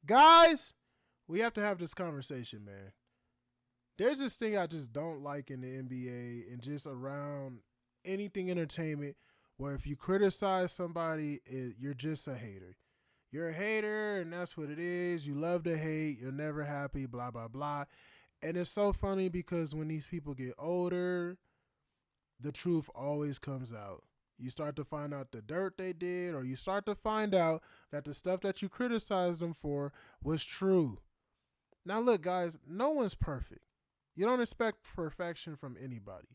Guys, we have to have this conversation, man. There's this thing I just don't like in the NBA and just around anything entertainment where if you criticize somebody, you're just a hater. You're a hater, and that's what it is. You love to hate. You're never happy, blah, blah, blah. And it's so funny because when these people get older, the truth always comes out. You start to find out the dirt they did, or you start to find out that the stuff that you criticized them for was true. Now, look, guys, no one's perfect. You don't expect perfection from anybody.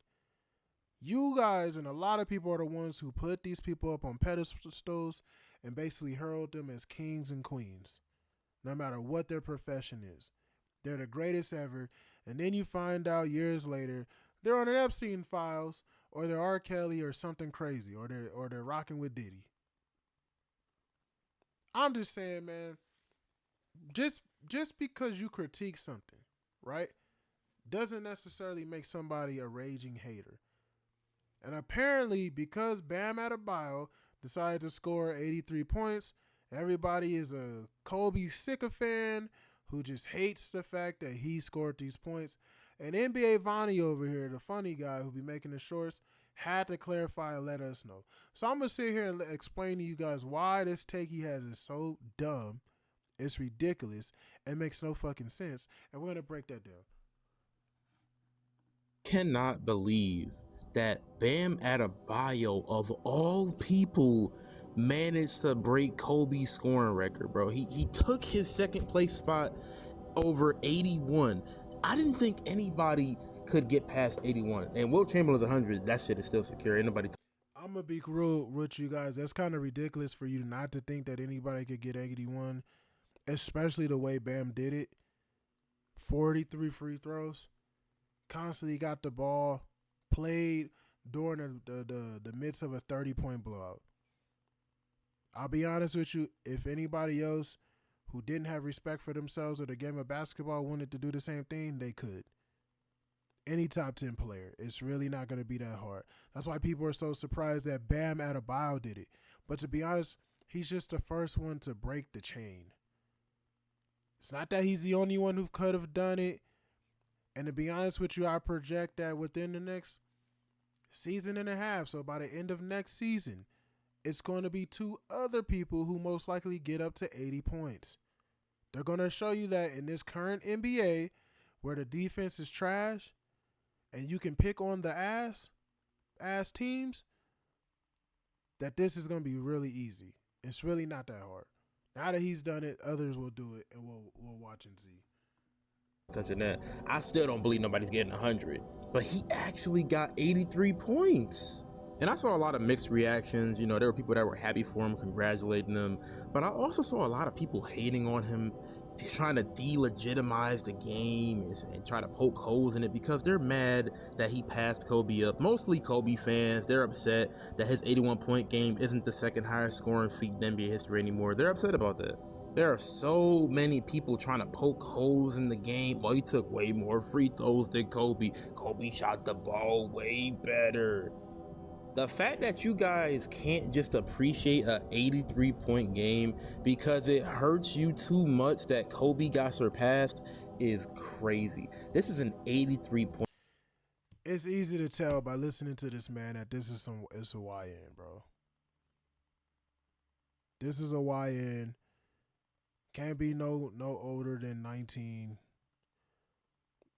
You guys and a lot of people are the ones who put these people up on pedestals and basically hurled them as kings and queens, no matter what their profession is. They're the greatest ever. And then you find out years later they're on an Epstein files or they're R. Kelly or something crazy or they're rocking with Diddy. I'm just saying, man, just because you critique something, right, doesn't necessarily make somebody a raging hater. And apparently, because Bam Adebayo decided to score 83 points, everybody is a Kobe sycophant who just hates the fact that he scored these points. And NBA Vonnie over here, the funny guy who be making the shorts, had to clarify and let us know. So I'm going to sit here and explain to you guys why this take he has is so dumb. It's ridiculous. It makes no fucking sense. And we're going to break that down. Cannot believe that Bam Adebayo, of all people, managed to break Kobe's scoring record, bro. He took his second place spot over 81. I didn't think anybody could get past 81. And Will Chamberlain's 100. That shit is still secure. Ain't nobody. I'm gonna be real with you guys. That's kind of ridiculous for you not to think that anybody could get 81, especially the way Bam did it. 43 free throws, constantly got the ball, played during the midst of a 30-point blowout. I'll be honest with you. If anybody else who didn't have respect for themselves or the game of basketball wanted to do the same thing, they could. Any top 10 player. It's really not going to be that hard. That's why people are so surprised that Bam Adebayo did it. But to be honest, he's just the first one to break the chain. It's not that he's the only one who could have done it. And to be honest with you, I project that within the next season and a half, so by the end of next season, it's going to be two other people who most likely get up to 80 points. They're going to show you that in this current NBA, where the defense is trash, and you can pick on the ass teams, that this is going to be really easy. It's really not that hard. Now that he's done it, others will do it, and we'll watch and see. Touching that. I still don't believe nobody's getting 100. But he actually got 83 points. And I saw a lot of mixed reactions. You know, there were people that were happy for him, congratulating him. But I also saw a lot of people hating on him, trying to delegitimize the game and try to poke holes in it because they're mad that he passed Kobe up. Mostly Kobe fans. They're upset that his 81-point game isn't the second highest scoring feat in NBA history anymore. They're upset about that. There are so many people trying to poke holes in the game. Well, he took way more free throws than Kobe. Kobe shot the ball way better. The fact that you guys can't just appreciate a 83-point game because it hurts you too much that Kobe got surpassed is crazy. This is an 83-point. It's easy to tell by listening to this man that it's a YN, bro. This is a YN. Can't be no older than 19.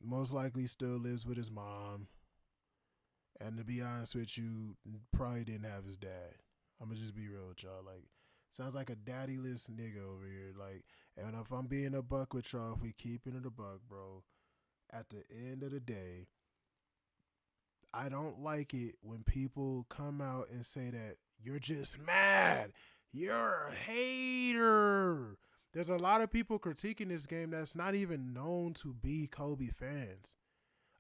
Most likely still lives with his mom. And to be honest with you, probably didn't have his dad. I'm gonna just be real with y'all. Like, sounds like a daddyless nigga over here. Like, and if I'm being a buck with y'all, if we keeping it a buck, bro, at the end of the day, I don't like it when people come out and say that you're just mad. You're a hater. There's a lot of people critiquing this game that's not even known to be Kobe fans.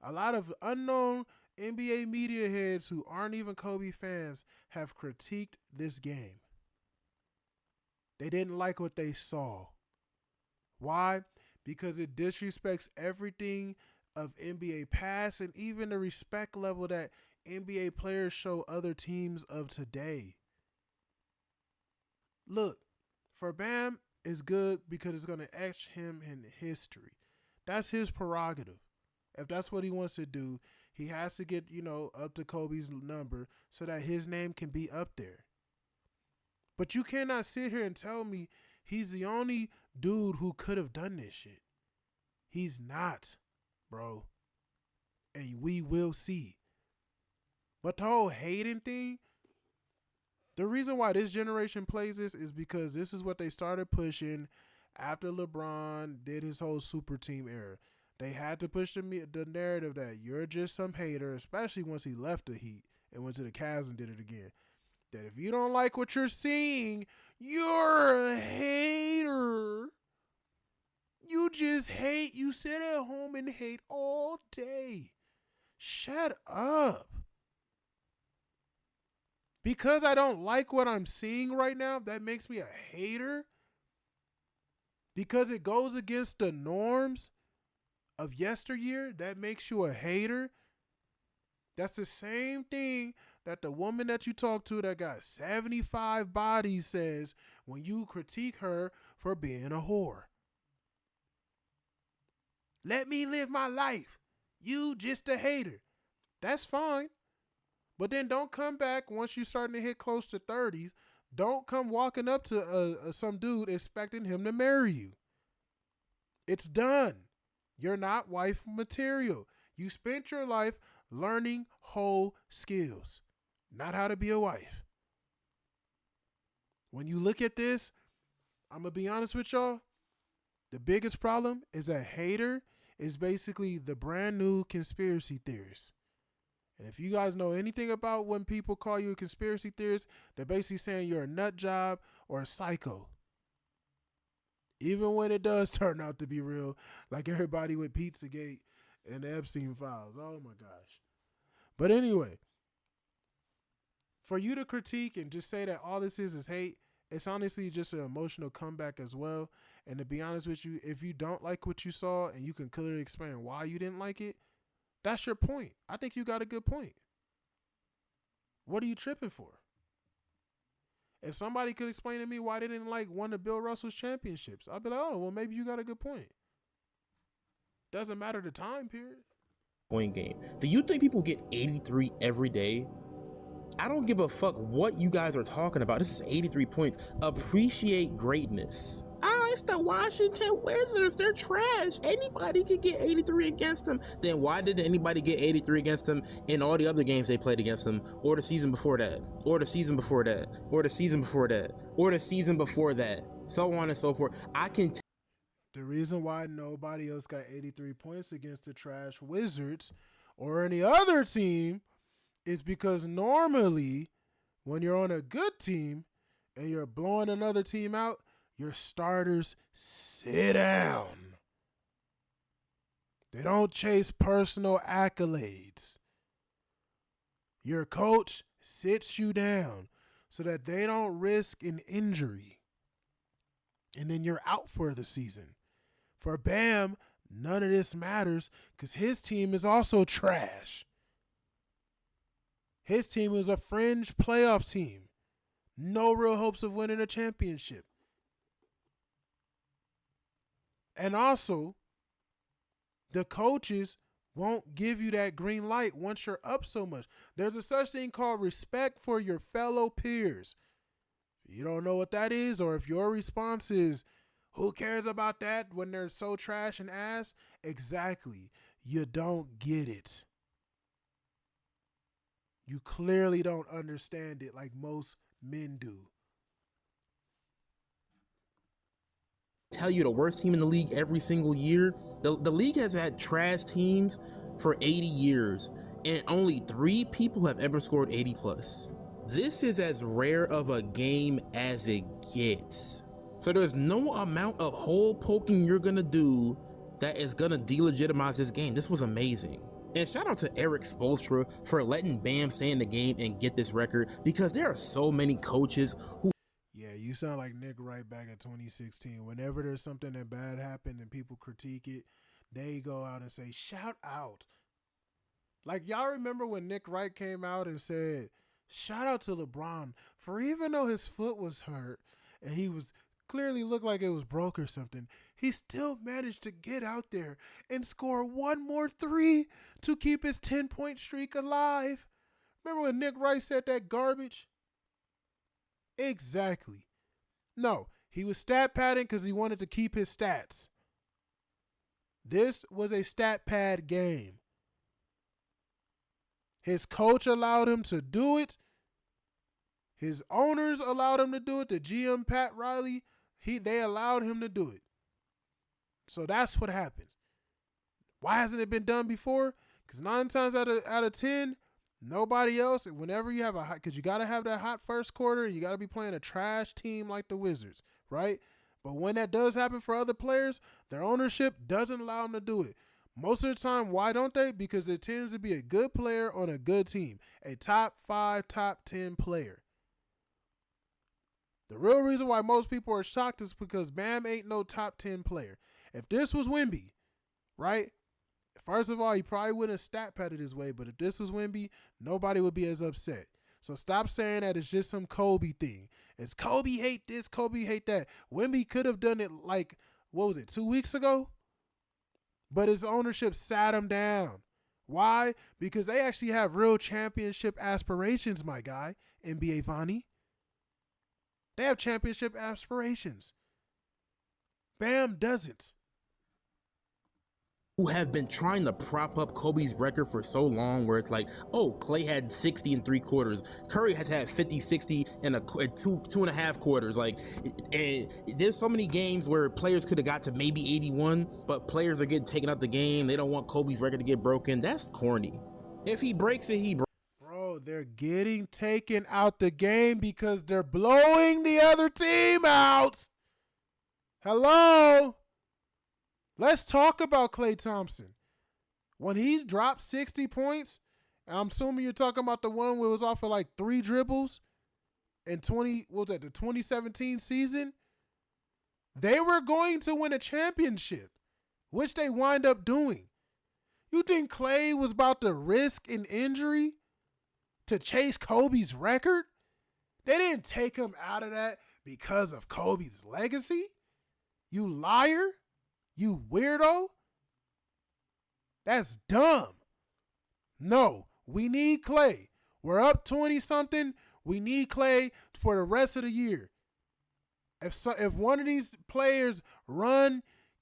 A lot of unknown NBA media heads who aren't even Kobe fans have critiqued this game. They didn't like what they saw. Why? Because it disrespects everything of NBA past and even the respect level that NBA players show other teams of today. Look, for Bam, is good because it's going to etch him in history. That's his prerogative. If that's what he wants to do, he has to get, up to Kobe's number so that his name can be up there. But you cannot sit here and tell me he's the only dude who could have done this shit. He's not, bro. And we will see. But the whole hating thing, the reason why this generation plays this is because this is what they started pushing after LeBron did his whole super team era. They had to push the narrative that you're just some hater, especially once he left the Heat and went to the Cavs and did it again. That if you don't like what you're seeing, you're a hater. You just hate. You sit at home and hate all day. Shut up. Because I don't like what I'm seeing right now, that makes me a hater. Because it goes against the norms of yesteryear, that makes you a hater. That's the same thing that the woman that you talk to that got 75 bodies says when you critique her for being a whore. Let me live my life. You just a hater. That's fine. But then don't come back once you're starting to hit close to 30s. Don't come walking up to some dude expecting him to marry you. It's done. You're not wife material. You spent your life learning whole skills, not how to be a wife. When you look at this, I'm going to be honest with y'all. The biggest problem is a hater is basically the brand new conspiracy theorist. And if you guys know anything about when people call you a conspiracy theorist, they're basically saying you're a nut job or a psycho. Even when it does turn out to be real, like everybody with Pizzagate and the Epstein files. Oh my gosh. But anyway, for you to critique and just say that all this is hate, it's honestly just an emotional comeback as well. And to be honest with you, if you don't like what you saw and you can clearly explain why you didn't like it, that's your point. I think you got a good point. What are you tripping for? If somebody could explain to me why they didn't like one of Bill Russell's championships, I'd be like, oh, well, maybe you got a good point. Doesn't matter the time period. Point game. Do you think people get 83 every day? I don't give a fuck what you guys are talking about. This is 83 points. Appreciate greatness. Oh, it's the Washington Wizards. They're trash. Anybody could get 83 against them. Then why didn't anybody get 83 against them in all the other games they played against them? Or the season before that? Or the season before that? Or the season before that? Or the season before that? So on and so forth. The reason why nobody else got 83 points against the trash Wizards or any other team is because normally when you're on a good team and you're blowing another team out, your starters sit down. They don't chase personal accolades. Your coach sits you down so that they don't risk an injury. And then you're out for the season. For Bam, none of this matters because his team is also trash. His team is a fringe playoff team. No real hopes of winning a championship. And also, the coaches won't give you that green light once you're up so much. There's a such thing called respect for your fellow peers. If you don't know what that is, or if your response is, who cares about that when they're so trash and ass? Exactly. You don't get it. You clearly don't understand it like most men do. Tell you the worst team in the league every single year. The league has had trash teams for 80 years, and only 3 people have ever scored 80 plus. This is as rare of a game as it gets. So there's no amount of hole poking you're gonna do that is gonna delegitimize this game. This was amazing. And shout out to Eric Spoelstra for letting Bam stay in the game and get this record, because there are so many coaches who... Yeah, you sound like Nick Wright back in 2016. Whenever there's something that bad happened and people critique it, they go out and say, shout out. Like, y'all remember when Nick Wright came out and said, shout out to LeBron for even though his foot was hurt and he was clearly looked like it was broke or something, he still managed to get out there and score one more three to keep his 10-point streak alive. Remember when Nick Rice said that garbage? Exactly. No, he was stat padding because he wanted to keep his stats. This was a stat pad game. His coach allowed him to do it. His owners allowed him to do it. The GM, Pat Riley, they allowed him to do it. So that's what happened. Why hasn't it been done before? Because 9 times out of 10, nobody else, whenever you have because you got to have that hot first quarter and you got to be playing a trash team like the Wizards, right? But when that does happen for other players, their ownership doesn't allow them to do it. Most of the time, why don't they? Because it tends to be a good player on a good team, a top 5, top 10 player. The real reason why most people are shocked is because Bam ain't no top 10 player. If this was Wemby, right? First of all, he probably wouldn't have stat padded his way, but if this was Wemby, nobody would be as upset. So stop saying that it's just some Kobe thing. It's Kobe hate this, Kobe hate that. Wemby could have done it like, 2 weeks ago? But his ownership sat him down. Why? Because they actually have real championship aspirations, my guy, NBA Vani. They have championship aspirations. Bam doesn't. Who have been trying to prop up Kobe's record for so long, where it's like, oh, Clay had 60 in 3 quarters. Curry has had 50, 60 in two and a half quarters. Like, and there's so many games where players could have got to maybe 81, but players are getting taken out the game. They don't want Kobe's record to get broken. That's corny. If he breaks it, he breaks. Bro, they're getting taken out the game because they're blowing the other team out. Hello? Let's talk about Klay Thompson. When he dropped 60 points, I'm assuming you're talking about the one where it was off of like 3 dribbles in the 2017 season. They were going to win a championship, which they wind up doing. You think Klay was about to risk an injury to chase Kobe's record? They didn't take him out of that because of Kobe's legacy? You liar? You weirdo? That's dumb. No, we need Klay. We're up 20-something. We need Klay for the rest of the year. If one of these players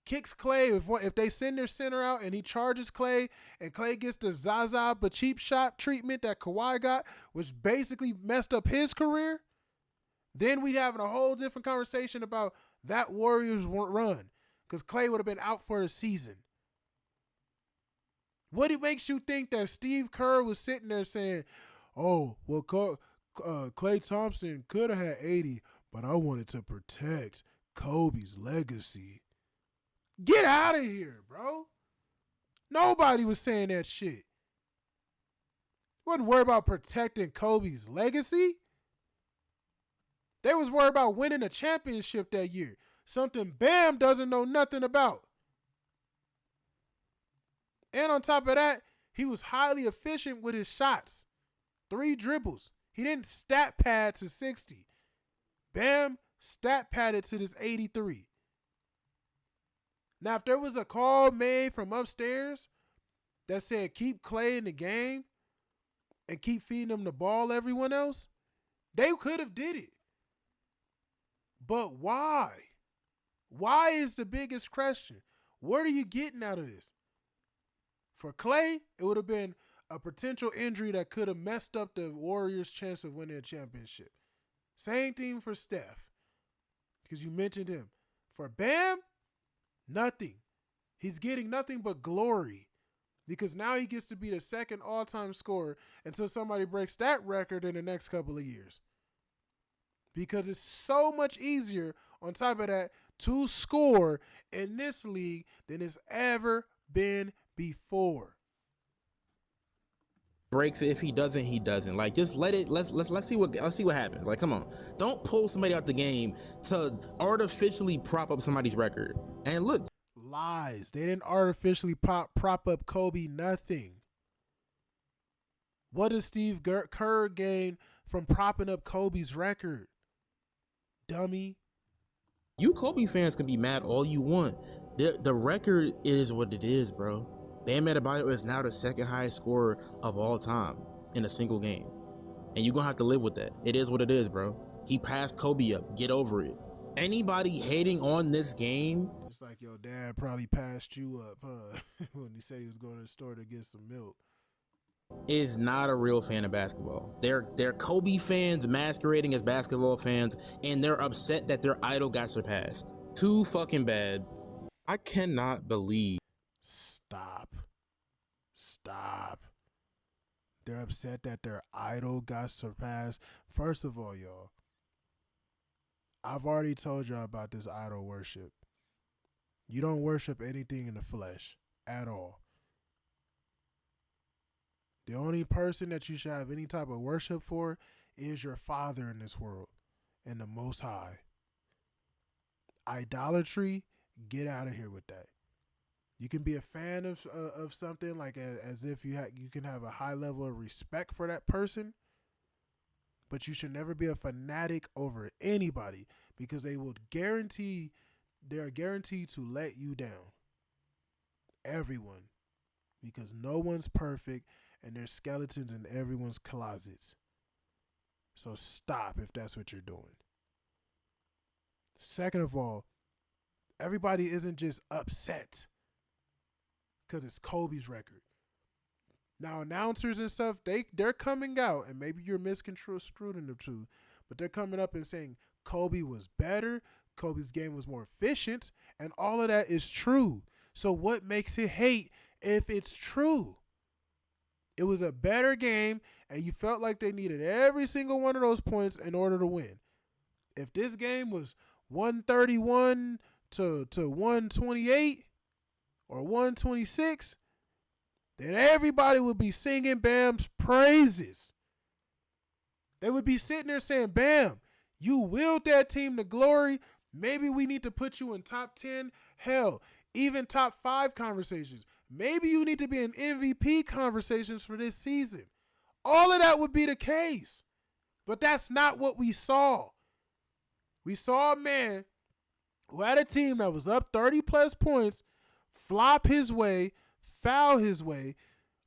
kicks Klay, if they send their center out and he charges Klay and Klay gets the Zaza but cheap shot treatment that Kawhi got, which basically messed up his career, then we'd having a whole different conversation about that Warriors run because Klay would have been out for a season. What makes you think that Steve Kerr was sitting there saying, oh, well, Klay Thompson could have had 80, but I wanted to protect Kobe's legacy? Get out of here, bro. Nobody was saying that shit. Wasn't worried about protecting Kobe's legacy. They was worried about winning a championship that year. Something Bam doesn't know nothing about. And on top of that, he was highly efficient with his shots. 3 dribbles. He didn't stat pad to 60. Bam stat padded to this 83. Now, if there was a call made from upstairs that said keep Klay in the game and keep feeding him the ball, everyone else, they could have did it. But why? Why is the biggest question? What are you getting out of this? For Klay, it would have been a potential injury that could have messed up the Warriors' chance of winning a championship. Same thing for Steph, because you mentioned him. For Bam, nothing. He's getting nothing but glory because now he gets to be the second all-time scorer until somebody breaks that record in the next couple of years. Because it's so much easier on top of that to score in this league than it's ever been before. Breaks it. If he doesn't, he doesn't. Like, just let it. Let's see what happens. Like, come on, don't pull somebody out the game to artificially prop up somebody's record. And look, lies. They didn't artificially prop up Kobe. Nothing. What does Steve Kerr gain from propping up Kobe's record? Dummy. You Kobe fans can be mad all you want. The record is what it is, bro. Bam Adebayo is now the second highest scorer of all time in a single game. And you're gonna have to live with that. It is what it is, bro. He passed Kobe up. Get over it. Anybody hating on this game, It's like your dad probably passed you up, huh? When he said he was going to the store to get some milk. is not a real fan of basketball. They're Kobe fans masquerading as basketball fans, and they're upset that their idol got surpassed. Too fucking bad. I cannot believe. Stop. Stop. They're upset that their idol got surpassed. First of all, y'all, I've already told y'all about this idol worship. You don't worship anything in the flesh at all. The only person that you should have any type of worship for is your Father in this world and the Most High. Idolatry, get out of here with that. You can be a fan of something like as if you can have a high level of respect for that person, but you should never be a fanatic over anybody because they're guaranteed to let you down. Everyone, because no one's perfect and there's skeletons in everyone's closets. So stop if that's what you're doing. Second of all, everybody isn't just upset because it's Kobe's record. Now, announcers and stuff, they're coming out, and maybe you're misconstruing them too, but they're coming up and saying Kobe was better, Kobe's game was more efficient, and all of that is true. So what makes it hate if it's true? It was a better game, and you felt like they needed every single one of those points in order to win. If this game was 131 to 128 or 126, then everybody would be singing Bam's praises. They would be sitting there saying, Bam, you willed that team to glory. Maybe we need to put you in top 10. Hell, even top 5 conversations. Maybe you need to be in MVP conversations for this season. All of that would be the case. But that's not what we saw. We saw a man who had a team that was up 30 plus points, flop his way, foul his way,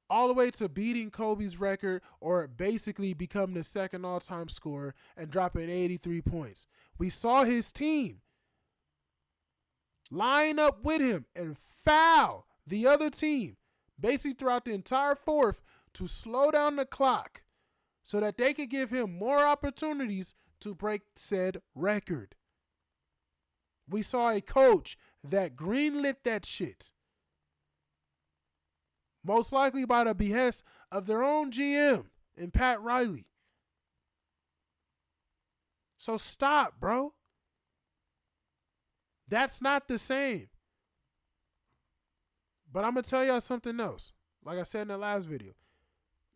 all the way to beating Kobe's record or basically become the second all-time scorer and dropping 83 points. We saw his team line up with him and foul the other team basically throughout the entire fourth to slow down the clock so that they could give him more opportunities to break said record. We saw a coach that greenlit that shit. Most likely by the behest of their own GM and Pat Riley. So stop, bro. That's not the same. But I'm going to tell y'all something else. Like I said in the last video.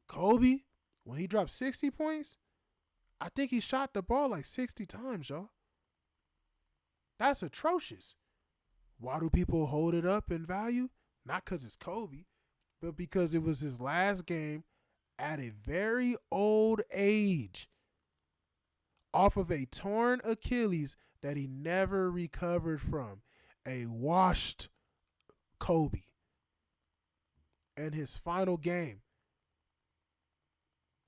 Kobe, when he dropped 60 points, I think he shot the ball like 60 times, y'all. That's atrocious. Why do people hold it up in value? Not because it's Kobe, but because it was his last game at a very old age off of a torn Achilles that he never recovered from. A washed Kobe. And his final game.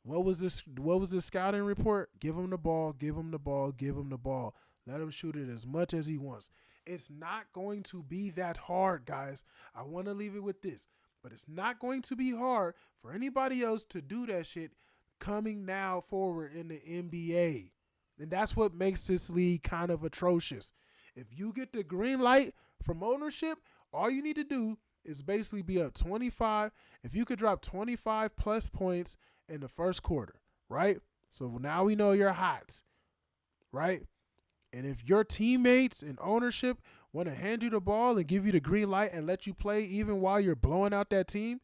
What was the scouting report? Give him the ball, give him the ball, give him the ball. Let him shoot it as much as he wants. It's not going to be that hard, guys. I want to leave it with this. But it's not going to be hard for anybody else to do that shit coming now forward in the NBA. And that's what makes this league kind of atrocious. If you get the green light from ownership, all you need to do is basically be up 25. If you could drop 25 plus points in the first quarter, right? So now we know you're hot, right? And if your teammates and ownership want to hand you the ball and give you the green light and let you play even while you're blowing out that team,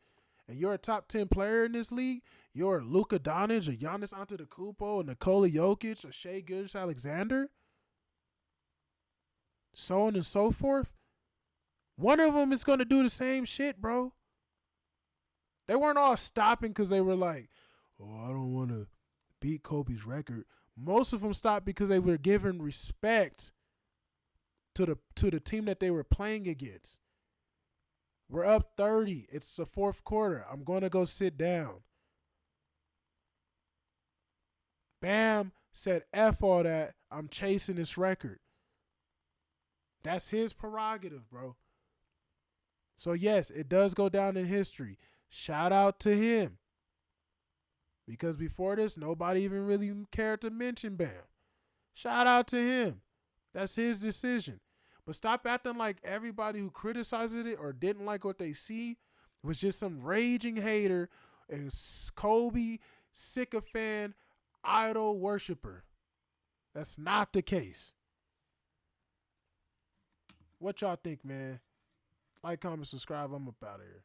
and you're a top 10 player in this league, you're Luka Doncic, or Giannis Antetokounmpo, or Nikola Jokic, or Shai Gilgeous-Alexander, so on and so forth, one of them is going to do the same shit, bro. They weren't all stopping because they were like, oh, I don't want to beat Kobe's record. Most of them stopped because they were given respect to the team that they were playing against. We're up 30. It's the fourth quarter. I'm going to go sit down. Bam said, F all that. I'm chasing this record. That's his prerogative, bro. So, yes, it does go down in history. Shout out to him. Because before this, nobody even really cared to mention Bam. Shout out to him. That's his decision. But stop acting like everybody who criticizes it or didn't like what they see was just some raging hater and Kobe sycophant idol worshiper. That's not the case. What y'all think, man? Like, comment, subscribe. I'm up out of here.